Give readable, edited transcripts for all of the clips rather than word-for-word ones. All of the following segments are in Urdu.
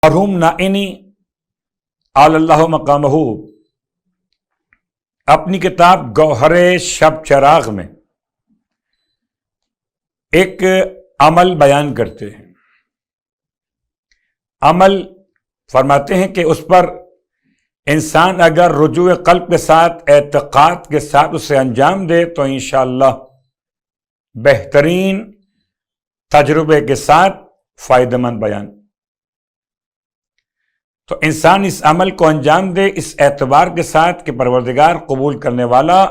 مرحوم نائینی آل اللہ مقامہ اپنی کتاب گوہر شب چراغ میں ایک عمل بیان کرتے ہیں. عمل فرماتے ہیں کہ اس پر انسان اگر رجوع قلب کے ساتھ، اعتقاد کے ساتھ اسے انجام دے تو انشاءاللہ بہترین تجربے کے ساتھ فائدہ مند بیان. تو انسان اس عمل کو انجام دے اس اعتبار کے ساتھ کہ پروردگار قبول کرنے والا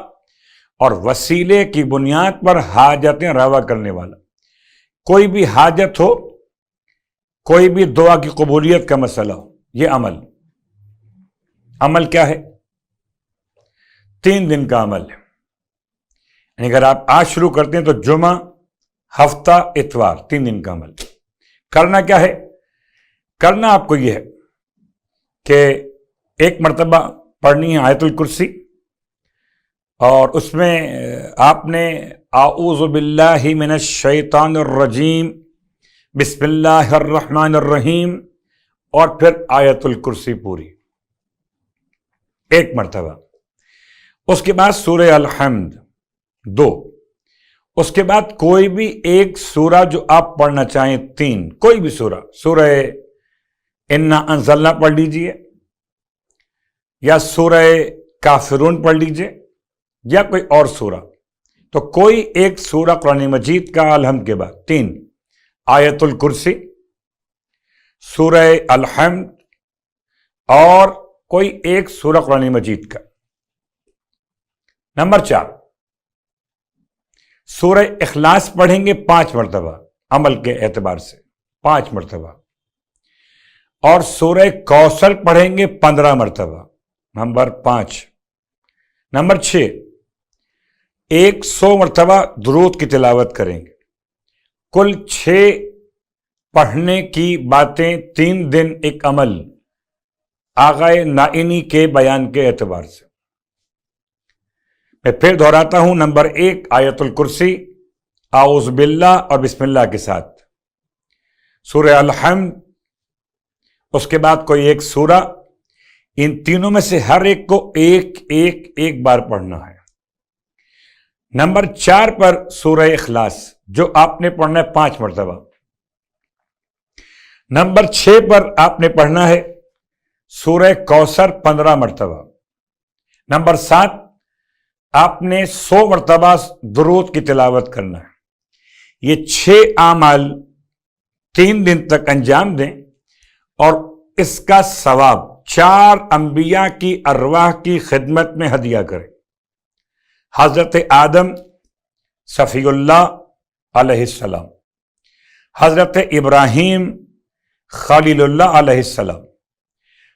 اور وسیلے کی بنیاد پر حاجتیں روا کرنے والا. کوئی بھی حاجت ہو، کوئی بھی دعا کی قبولیت کا مسئلہ ہو، یہ عمل کیا ہے؟ 3 دن کا عمل ہے. یعنی اگر آپ آج شروع کرتے ہیں تو جمعہ، ہفتہ، اتوار، 3 دن کا عمل. کرنا کیا ہے؟ کرنا آپ کو یہ ہے کہ ایک مرتبہ پڑھنی ہے آیت الکرسی، اور اس میں آپ نے اعوذ باللہ من الشیطان الرجیم، بسم اللہ الرحمن الرحیم، اور پھر آیت الکرسی پوری ایک مرتبہ. اس کے بعد سورہ الحمد 2. اس کے بعد کوئی بھی ایک سورہ جو آپ پڑھنا چاہیں، 3، کوئی بھی سورہ انا انزلنا پڑھ لیجئے، یا سورہ کافرون پڑھ لیجئے، یا کوئی اور سورہ. تو کوئی ایک سورہ قرآن مجید کا الحمد کے بعد 3، آیت الکرسی، سورہ الحمد، اور کوئی ایک سورہ قرآن مجید کا. نمبر 4، سورہ اخلاص پڑھیں گے 5 مرتبہ عمل کے اعتبار سے، 5 مرتبہ، اور سورہ کوثر پڑھیں گے 15 مرتبہ. نمبر 5. نمبر 6، 100 مرتبہ درود کی تلاوت کریں گے. کل 6 پڑھنے کی باتیں 3 دن ایک عمل آغا نائینی کے بیان کے اعتبار سے. میں پھر دہراتا ہوں. نمبر 1 آیت الکرسی، اعوذ باللہ اور بسم اللہ کے ساتھ، سورہ الحمد، اس کے بعد کوئی ایک سورہ. ان تینوں میں سے ہر ایک کو ایک بار پڑھنا ہے. نمبر 4 پر سورہ اخلاص، جو آپ نے پڑھنا ہے 5 مرتبہ. نمبر 6 پر آپ نے پڑھنا ہے سورہ کوثر 15 مرتبہ. نمبر 7، آپ نے 100 مرتبہ درود کی تلاوت کرنا ہے. یہ 6 اعمال 3 دن تک انجام دیں، اور اس کا ثواب 4 انبیاء کی ارواح کی خدمت میں ہدیہ کریں. حضرت آدم صفی اللہ علیہ السلام، حضرت ابراہیم خلیل اللہ علیہ السلام،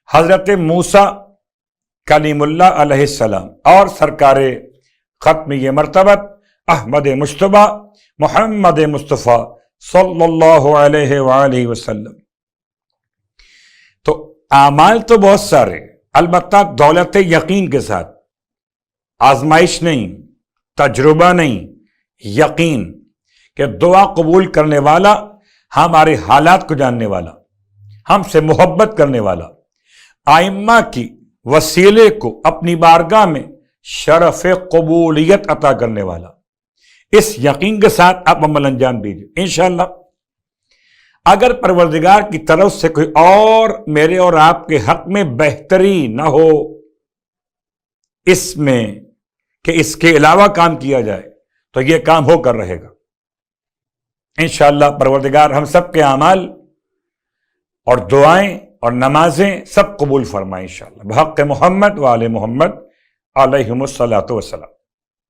حضرت موسیٰ کلیم اللہ علیہ السلام، اور سرکار ختمیہ مرتبت احمد مجتبیٰ محمد مصطفیٰ صلی اللہ علیہ وآلہ وسلم. تو اعمال تو بہت سارے، البتہ دولت یقین کے ساتھ، آزمائش نہیں، تجربہ نہیں، یقین کہ دعا قبول کرنے والا، ہمارے حالات کو جاننے والا، ہم سے محبت کرنے والا، ائمہ کی وسیلے کو اپنی بارگاہ میں شرف قبولیت عطا کرنے والا. اس یقین کے ساتھ آپ عمل انجام دیجیے انشاءاللہ. اگر پروردگار کی طرف سے کوئی اور میرے اور آپ کے حق میں بہتری نہ ہو اس میں کہ اس کے علاوہ کام کیا جائے، تو یہ کام ہو کر رہے گا انشاءاللہ. پروردگار ہم سب کے اعمال اور دعائیں اور نمازیں سب قبول فرمائے انشاءاللہ. بحق محمد و آل محمد علیہم الصلاۃ والسلام.